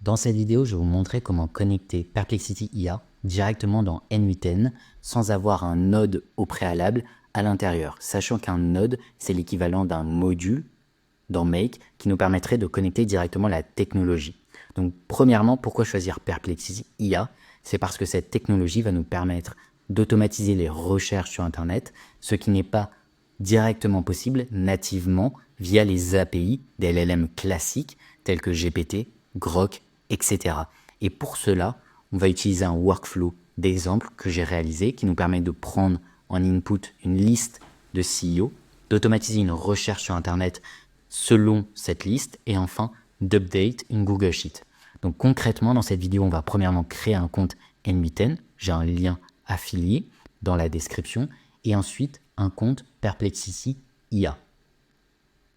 Dans cette vidéo, je vais vous montrer comment connecter Perplexity IA directement dans n8n sans avoir un node au préalable à l'intérieur, sachant qu'un node, c'est l'équivalent d'un module dans Make qui nous permettrait de connecter directement la technologie. Donc premièrement, pourquoi choisir Perplexity IA? C'est parce que cette technologie va nous permettre d'automatiser les recherches sur Internet, ce qui n'est pas directement possible nativement via les API des LLM classiques tels que GPT, Grok, etc. Et pour cela, on va utiliser un workflow d'exemple que j'ai réalisé qui nous permet de prendre en input une liste de CEO, d'automatiser une recherche sur Internet selon cette liste et enfin d'update une Google Sheet. Donc concrètement, dans cette vidéo, on va premièrement créer un compte n8n. J'ai un lien affilié dans la description et ensuite un compte Perplexity IA.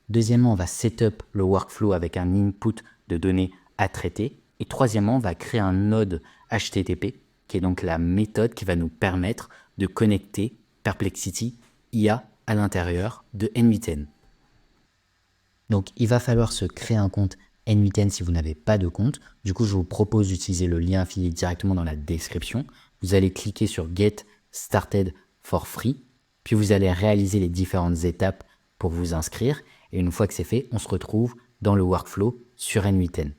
Deuxièmement, on va setup le workflow avec un input de données à traiter. Et troisièmement, on va créer un node HTTP, qui est donc la méthode qui va nous permettre de connecter Perplexity IA à l'intérieur de n8n. Donc, il va falloir se créer un compte n8n si vous n'avez pas de compte. Du coup, je vous propose d'utiliser le lien affilié directement dans la description. Vous allez cliquer sur Get Started for Free, puis vous allez réaliser les différentes étapes pour vous inscrire. Et une fois que c'est fait, on se retrouve dans le workflow sur n8n.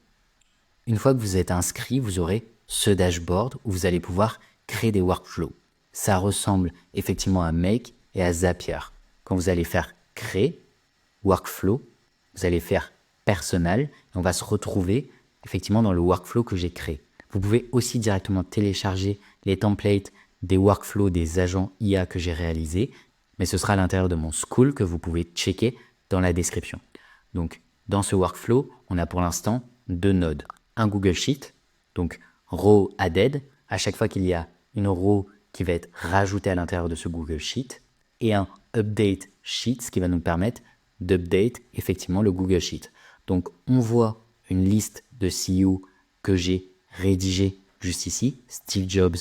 Une fois que vous êtes inscrit, vous aurez ce dashboard où vous allez pouvoir créer des workflows. Ça ressemble effectivement à Make et à Zapier. Quand vous allez faire créer, workflow, vous allez faire personnel et on va se retrouver effectivement dans le workflow que j'ai créé. Vous pouvez aussi directement télécharger les templates des workflows des agents IA que j'ai réalisés, mais ce sera à l'intérieur de mon school que vous pouvez checker dans la description. Donc, dans ce workflow, on a pour l'instant deux nodes. Un Google Sheet, donc row added, à chaque fois qu'il y a une row qui va être rajoutée à l'intérieur de ce Google Sheet, et un update sheet, ce qui va nous permettre d'update effectivement le Google Sheet. Donc on voit une liste de CEO que j'ai rédigée juste ici, Steve Jobs,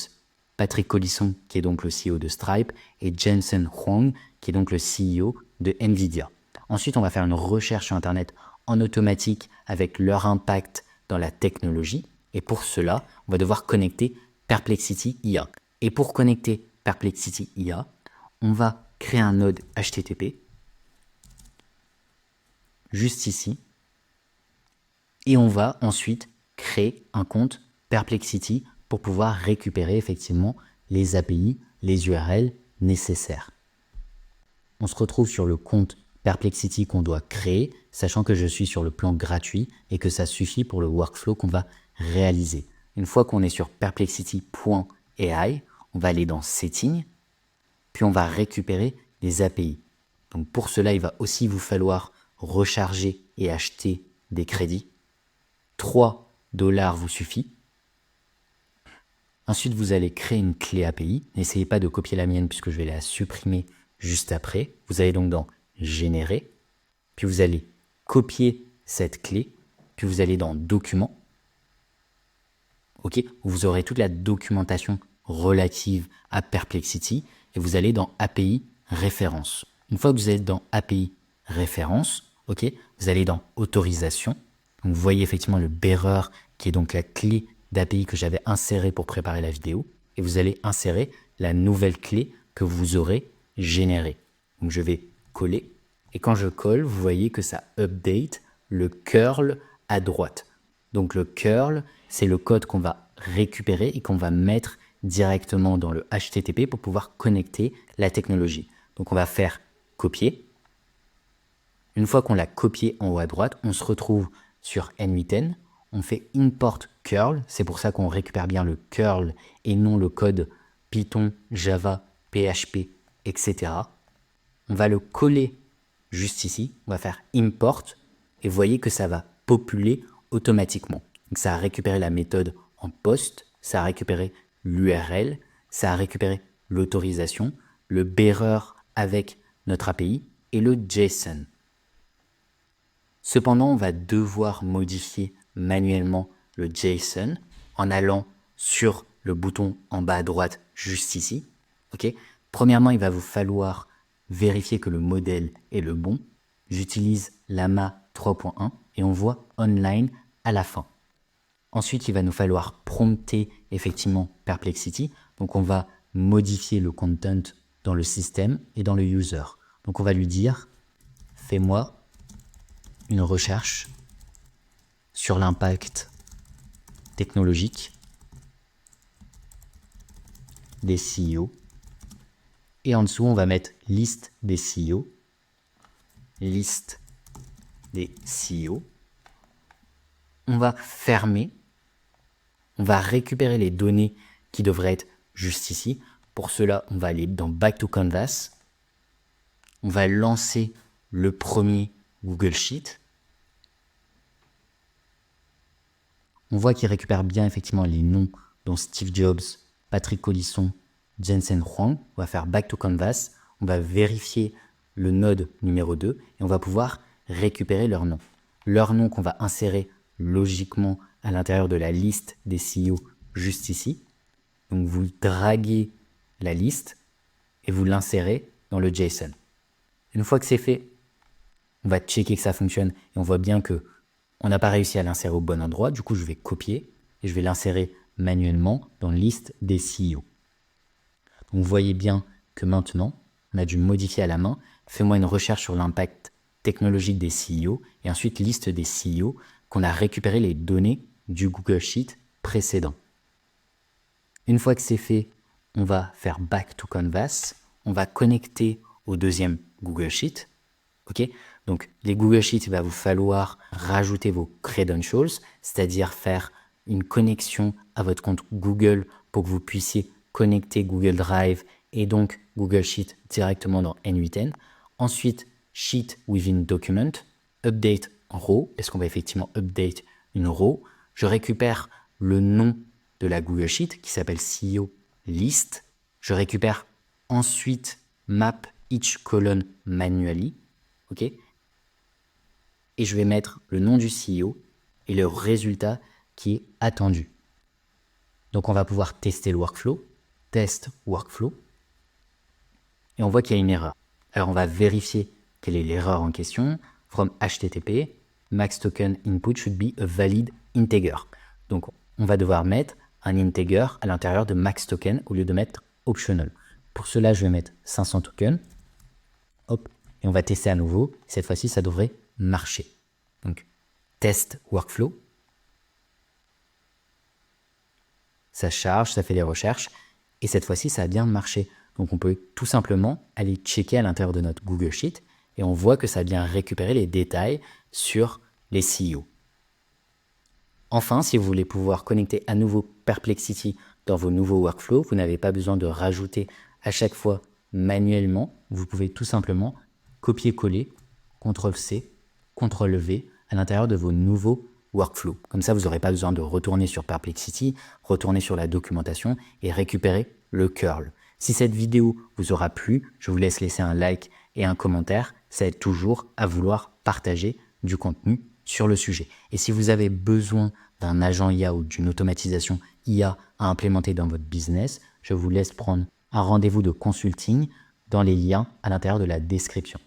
Patrick Collisson, qui est donc le CEO de Stripe, et Jensen Huang, qui est donc le CEO de Nvidia. Ensuite, on va faire une recherche sur Internet en automatique avec leur impact dans la technologie. Et pour cela, on va devoir connecter Perplexity IA. Et pour connecter Perplexity IA, on va créer un node HTTP, juste ici. Et on va ensuite créer un compte Perplexity pour pouvoir récupérer effectivement les API, les URL nécessaires. On se retrouve sur le compte Perplexity qu'on doit créer, sachant que je suis sur le plan gratuit et que ça suffit pour le workflow qu'on va réaliser. Une fois qu'on est sur perplexity.ai, on va aller dans Settings, puis on va récupérer les API. Donc pour cela, il va aussi vous falloir recharger et acheter des crédits. 3 $ vous suffit. Ensuite, vous allez créer une clé API. N'essayez pas de copier la mienne puisque je vais la supprimer juste après. Vous allez donc dans Générer, puis vous allez copier cette clé, puis vous allez dans Documents. Ok, vous aurez toute la documentation relative à Perplexity et vous allez dans API Référence. Une fois que vous êtes dans API Référence, ok, vous allez dans Autorisation. Donc vous voyez effectivement le bearer qui est donc la clé d'API que j'avais insérée pour préparer la vidéo et vous allez insérer la nouvelle clé que vous aurez générée. Donc je vais coller et quand je colle, vous voyez que ça update le curl à droite. Donc le curl, c'est le code qu'on va récupérer et qu'on va mettre directement dans le HTTP pour pouvoir connecter la technologie. Donc on va faire copier. Une fois qu'on l'a copié en haut à droite, on se retrouve sur n8n. On fait import curl, c'est pour ça qu'on récupère bien le curl et non le code Python, Java, PHP, etc. On va le coller juste ici, on va faire import et vous voyez que ça va populer automatiquement. Donc ça a récupéré la méthode en post, ça a récupéré l'URL, ça a récupéré l'autorisation, le bearer avec notre API et le JSON. Cependant, on va devoir modifier manuellement le JSON en allant sur le bouton en bas à droite juste ici. Okay. Premièrement, il va vous falloir vérifier que le modèle est le bon. J'utilise Llama 3.1 et on voit online à la fin. Ensuite, il va nous falloir prompter effectivement Perplexity. Donc, on va modifier le content dans le système et dans le user. Donc, on va lui dire, fais-moi une recherche sur l'impact technologique des CEO. Et en dessous, on va mettre liste des CEO. Liste des CEO. On va fermer. On va récupérer les données qui devraient être juste ici. Pour cela, on va aller dans Back to Canvas. On va lancer le premier Google Sheet. On voit qu'il récupère bien effectivement les noms dont Steve Jobs, Patrick Collisson, Jensen Huang. On va faire Back to Canvas. On va vérifier le node numéro 2 et on va pouvoir récupérer leur nom. Leur nom qu'on va insérer logiquement à l'intérieur de la liste des CEO juste ici. Donc vous draguez la liste et vous l'insérez dans le JSON. Une fois que c'est fait, on va checker que ça fonctionne et on voit bien que on n'a pas réussi à l'insérer au bon endroit. Du coup, je vais copier et je vais l'insérer manuellement dans la liste des CEO. Donc vous voyez bien que maintenant, on a dû modifier à la main. Fais-moi une recherche sur l'impact technologique des CEO et ensuite liste des CEO qu'on a récupéré les données du Google Sheet précédent. Une fois que c'est fait, on va faire Back to Canvas. On va connecter au deuxième Google Sheet. Ok, donc les Google Sheets, il va vous falloir rajouter vos credentials, c'est-à-dire faire une connexion à votre compte Google pour que vous puissiez connecter Google Drive et donc Google Sheet directement dans N8N. Ensuite, Sheet within Document, Update Row, est-ce qu'on va effectivement update une row. Je récupère le nom de la Google Sheet qui s'appelle CEO List. Je récupère ensuite Map each column manually. Ok, et je vais mettre le nom du CEO et le résultat qui est attendu. Donc on va pouvoir tester le workflow, test workflow, et on voit qu'il y a une erreur. Alors on va vérifier quelle est l'erreur en question. From HTTP, max token input should be a valid integer. Donc on va devoir mettre un integer à l'intérieur de max token au lieu de mettre optional. Pour cela, je vais mettre 500 tokens. Hop. Et on va tester à nouveau. Cette fois-ci, ça devrait marcher. Donc, test workflow. Ça charge, ça fait des recherches. Et cette fois-ci, ça a bien marché. Donc, on peut tout simplement aller checker à l'intérieur de notre Google Sheet. Et on voit que ça a bien récupéré les détails sur les CEO. Enfin, si vous voulez pouvoir connecter à nouveau Perplexity dans vos nouveaux workflows, vous n'avez pas besoin de rajouter à chaque fois manuellement. Vous pouvez tout simplement copier-coller, CTRL-C, CTRL-V à l'intérieur de vos nouveaux workflows. Comme ça, vous n'aurez pas besoin de retourner sur Perplexity, retourner sur la documentation et récupérer le curl. Si cette vidéo vous aura plu, je vous laisse laisser un like et un commentaire. Ça aide toujours à vouloir partager du contenu sur le sujet. Et si vous avez besoin d'un agent IA ou d'une automatisation IA à implémenter dans votre business, je vous laisse prendre un rendez-vous de consulting dans les liens à l'intérieur de la description.